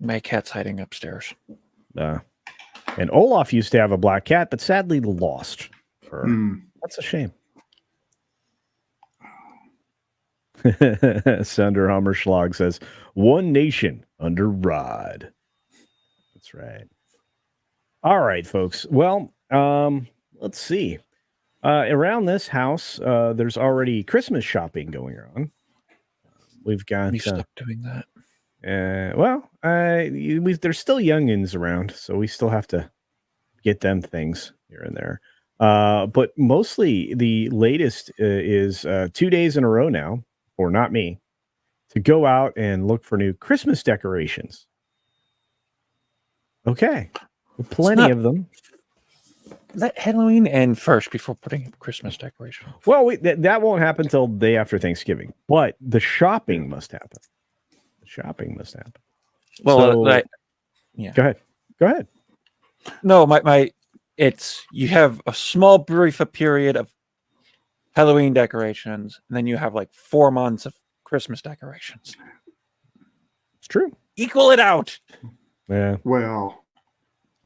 Speaker 4: My cat's hiding upstairs.
Speaker 1: And Olaf used to have a black cat, but sadly lost her. That's a shame. Sunder Hammerschlag says, "One nation under Rod." That's right. All right, folks. Well, let's see. Around this house, there's already Christmas shopping going on. We've got.
Speaker 4: We stopped doing that.
Speaker 1: There's still youngins around, so we still have to get them things here and there. But mostly the latest is 2 days in a row now, or not me, to go out and look for new Christmas decorations. Okay. Plenty of them.
Speaker 4: Let Halloween end first before putting up Christmas decorations.
Speaker 1: Well, that won't happen till the day after Thanksgiving, but the shopping must happen.
Speaker 4: Well,
Speaker 1: Go ahead.
Speaker 4: No, you have a small brief period of Halloween decorations, and then you have like 4 months of Christmas decorations.
Speaker 1: It's true.
Speaker 4: Equal it out.
Speaker 1: Yeah.
Speaker 3: Well,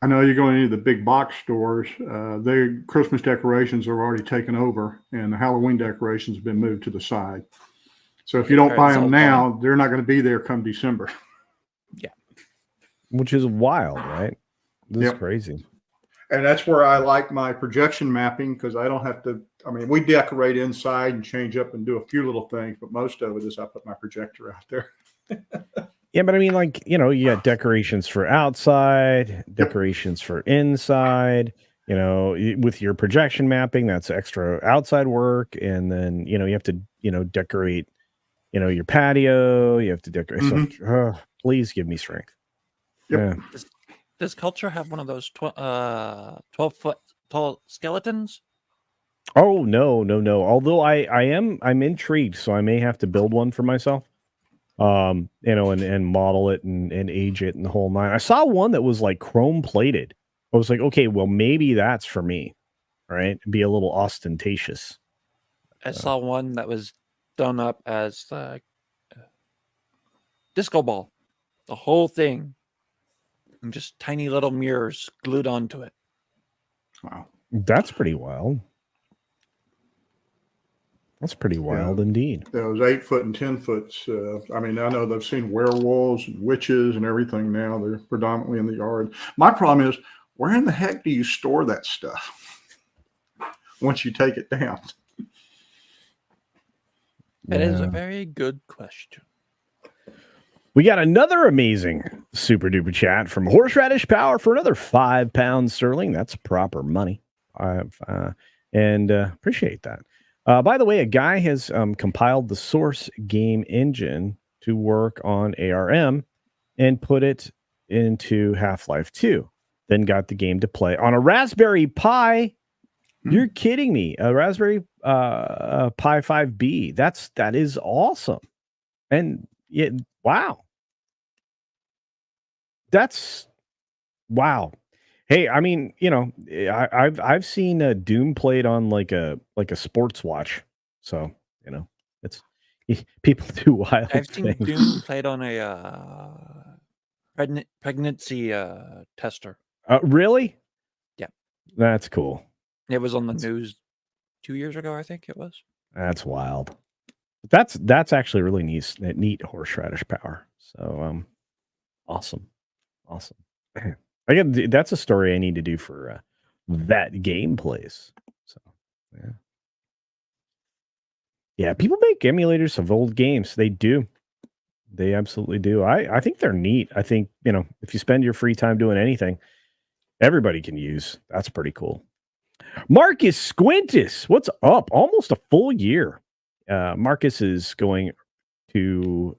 Speaker 3: I know you're going into the big box stores. The Christmas decorations are already taken over, and the Halloween decorations have been moved to the side. So if you don't buy them now, they're not going to be there come December.
Speaker 4: Yeah.
Speaker 1: Which is wild, right? This is crazy.
Speaker 3: And that's where I like my projection mapping, because I don't have to. I mean, we decorate inside and change up and do a few little things, but most of it is I put my projector out there.
Speaker 1: Yeah, but I mean, like, you got decorations for outside, decorations for inside, with your projection mapping, that's extra outside work. And then, you have to, decorate, your patio, you have to decorate. So, please give me strength.
Speaker 3: Yep.
Speaker 1: Yeah.
Speaker 4: Does Culture have one of those 12-foot tall skeletons?
Speaker 1: Oh, no. Although I'm intrigued, so I may have to build one for myself. And model it and age it and the whole nine. I saw one that was like chrome plated. I was like, okay, well, maybe that's for me. right? Be a little ostentatious.
Speaker 4: I saw one that was done up as disco ball, the whole thing, and just tiny little mirrors glued onto it.
Speaker 3: Wow.
Speaker 1: That's pretty wild. That's pretty wild indeed.
Speaker 3: Those 8 foot and 10 foots. I mean, I know they've seen werewolves and witches and everything now. They're predominantly in the yard. My problem is, where in the heck do you store that stuff once you take it down?
Speaker 4: That is a very good question.
Speaker 1: We got another amazing super duper chat from Horseradish Power for another £5 sterling. That's proper money. And appreciate that. By the way, a guy has compiled the source game engine to work on ARM and put it into Half-Life 2. Then got the game to play on a Raspberry Pi. You're kidding me. A Raspberry Pi 5B. That is awesome. And wow. That's wow. Hey, I mean, you know, I've seen Doom played on like a sports watch. So, you know, it's people do wild
Speaker 4: I've seen
Speaker 1: things.
Speaker 4: Doom played on a pregnancy tester.
Speaker 1: Really?
Speaker 4: Yeah.
Speaker 1: That's cool.
Speaker 4: It was on the news 2 years ago, I think it was.
Speaker 1: That's wild. That's actually really neat horseradish power. So awesome. That's a story I need to do for that game place. So yeah, people make emulators of old games. They do. They absolutely do. I think they're neat. I think, you know, if you spend your free time doing anything, everybody can use. That's pretty cool. Marcus Squintus, what's up? Almost a full year. Marcus is going to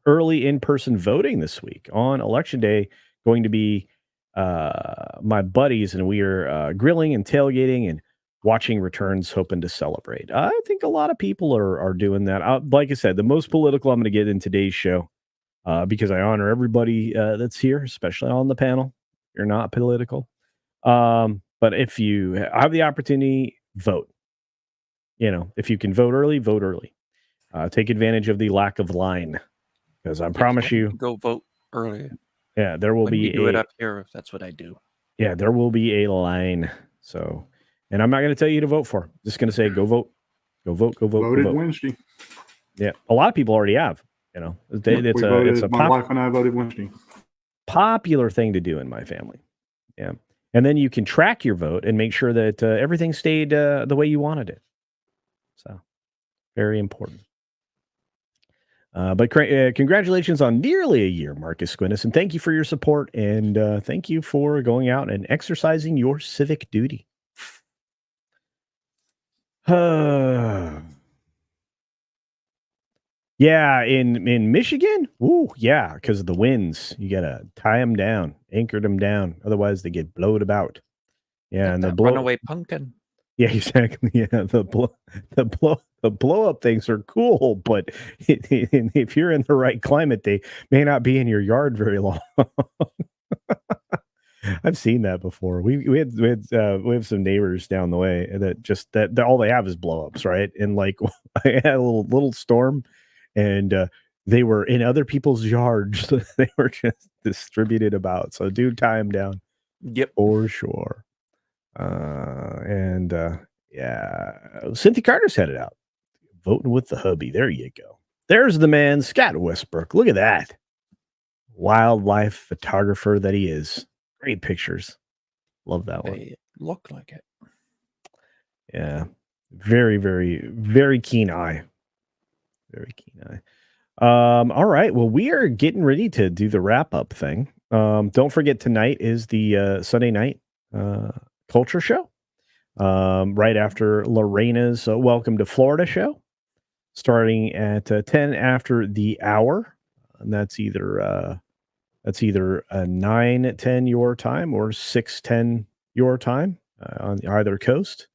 Speaker 1: early in-person voting this week on election day. Going to be my buddies, and we are grilling and tailgating and watching returns, hoping to celebrate. I think a lot of people are doing that. Like I said, the most political I'm going to get in today's show because I honor everybody that's here, especially on the panel. You're not political. But if you have the opportunity, vote. You know, if you can vote early, vote early. Take advantage of the lack of line, because I promise you,
Speaker 4: go vote early.
Speaker 1: Yeah, there will be
Speaker 4: do it up here. That's what I do.
Speaker 1: Yeah, there will be a line. So, and I'm not going to tell you to vote for. I'm just going to say, go vote, go vote, go vote.
Speaker 3: Voted
Speaker 1: go vote.
Speaker 3: Wednesday.
Speaker 1: Yeah, a lot of people already have. You know,
Speaker 3: My wife and I voted Wednesday.
Speaker 1: Popular thing to do in my family. Yeah, and then you can track your vote and make sure that everything stayed the way you wanted it. So, very important. But congratulations on nearly a year, Marcus Squintus, and thank you for your support, and thank you for going out and exercising your civic duty. Yeah, in Michigan? Ooh, yeah, because of the winds. You got to tie them down, anchor them down. Otherwise, they get blowed about. Yeah, and the
Speaker 4: runaway pumpkin.
Speaker 1: Yeah, exactly. Yeah, the blow up things are cool, but if you're in the right climate, they may not be in your yard very long. I've seen that before. We have some neighbors down the way that all they have is blow ups, right? And like I had a little storm, and they were in other people's yards. They were just distributed about. So do tie them down.
Speaker 4: Yep,
Speaker 1: for sure. Yeah, Cynthia Carter's headed out, voting with the hubby. There you go. There's the man, Scott Westbrook. Look at that wildlife photographer that he is. Great pictures. Love that one.
Speaker 4: They look like it.
Speaker 1: Yeah, very, very, very keen eye. Very keen eye. All right. Well, we are getting ready to do the wrap up thing. Don't forget, tonight is the Sunday night culture show, right after Lorena's Welcome to Florida show, starting at 10 after the hour, and that's either 9:10 your time or 6:10 your time on either coast.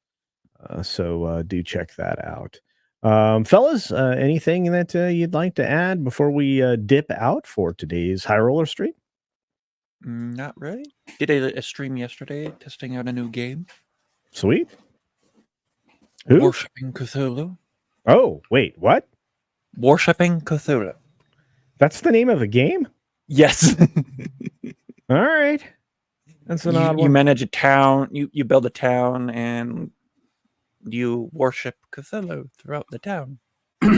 Speaker 1: So do check that out. Fellas, anything that you'd like to add before we dip out for today's High Roller Stream?
Speaker 4: Not really. Did a stream yesterday testing out a new game.
Speaker 1: Sweet. Who?
Speaker 4: Worshipping Cthulhu.
Speaker 1: Oh, wait, what?
Speaker 4: Worshipping Cthulhu.
Speaker 1: That's the name of the game?
Speaker 4: Yes.
Speaker 1: All right. That's an odd
Speaker 4: You
Speaker 1: one.
Speaker 4: manage a town. You build a town, and you worship Cthulhu throughout the town.
Speaker 1: All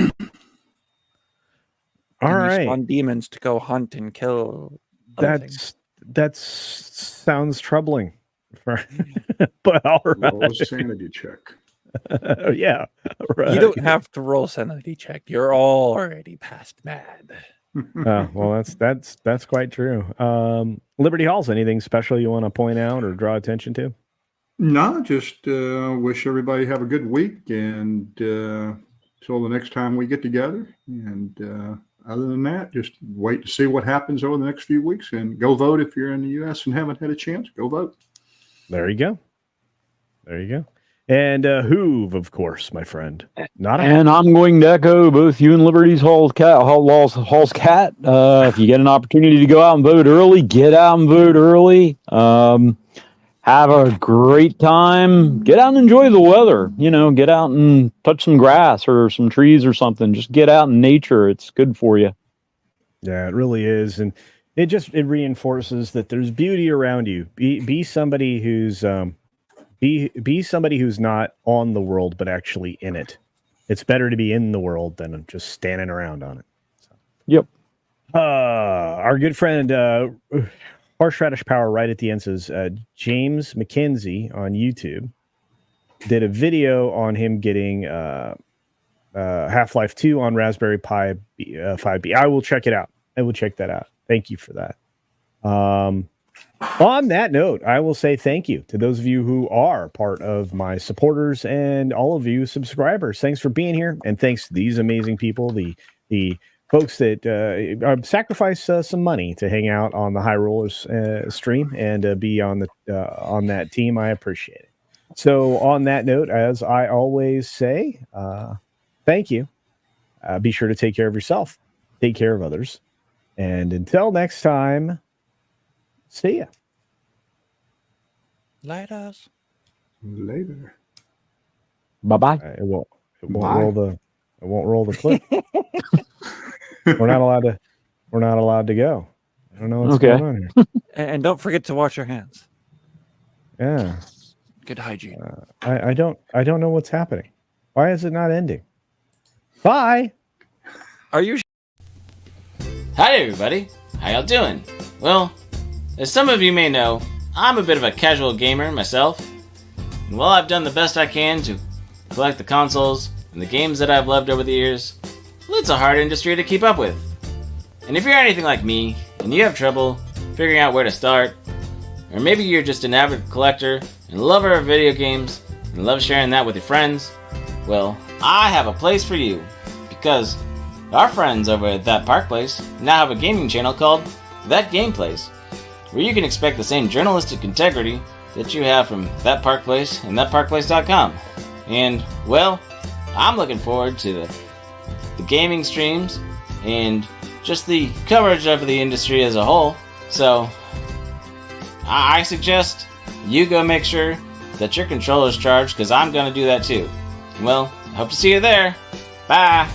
Speaker 4: and
Speaker 1: right.
Speaker 4: You spawn demons to go hunt and kill.
Speaker 1: That sounds troubling. But all right.
Speaker 3: Roll a sanity check.
Speaker 1: Yeah. Right.
Speaker 4: You don't have to roll sanity check. You're already past mad.
Speaker 1: Well, that's quite true. Liberty Halls, anything special you want to point out or draw attention to?
Speaker 3: No, just wish everybody have a good week, and till the next time we get together. And other than that, just wait to see what happens over the next few weeks, and go vote if you're in the U.S. and haven't had a chance. Go vote.
Speaker 1: There you go. And Hoove, of course, my friend.
Speaker 2: And I'm going to echo both you and Liberty's Hall's cat. If you get an opportunity to go out and vote early, get out and vote early. Have a great time. Get out and enjoy the weather. Get out and touch some grass or some trees or something. Just get out in nature. It's good for you.
Speaker 1: Yeah, it really is. And it reinforces that there's beauty around you. Be somebody who's be somebody who's not on the world, but actually in it. It's better to be in the world than just standing around on it. So.
Speaker 2: Yep.
Speaker 1: Our good friend, Horseradish Power right at the end says, James McKenzie on YouTube did a video on him getting Half-Life 2 on Raspberry Pi 5B. I will check it out. I will check that out. Thank you for that. On that note, I will say thank you to those of you who are part of my supporters and all of you subscribers. Thanks for being here, and thanks to these amazing people, the folks that sacrifice some money to hang out on the High Rollers stream and be on that team. I appreciate it. So on that note, as I always say, thank you. Be sure to take care of yourself, take care of others, and until next time, see ya.
Speaker 3: Later.
Speaker 2: Bye-bye.
Speaker 1: It won't roll the clip. We're not allowed to go. I don't know what's going on here.
Speaker 4: And don't forget to wash your hands.
Speaker 1: Yeah.
Speaker 4: Good hygiene.
Speaker 1: I don't know what's happening. Why is it not ending? Bye.
Speaker 4: Are you?
Speaker 5: Hi everybody. How y'all doing? Well, as some of you may know, I'm a bit of a casual gamer myself. And while I've done the best I can to collect the consoles and the games that I've loved over the years, well, it's a hard industry to keep up with. And if you're anything like me, and you have trouble figuring out where to start, or maybe you're just an avid collector and lover of video games and love sharing that with your friends, well, I have a place for you, because our friends over at That Park Place now have a gaming channel called That Game Place, where you can expect the same journalistic integrity that you have from That Park Place and ThatParkPlace.com. And, well, I'm looking forward to the gaming streams and just the coverage of the industry as a whole. So, I suggest you go make sure that your controller's charged, because I'm going to do that too. Well, I hope to see you there. Bye!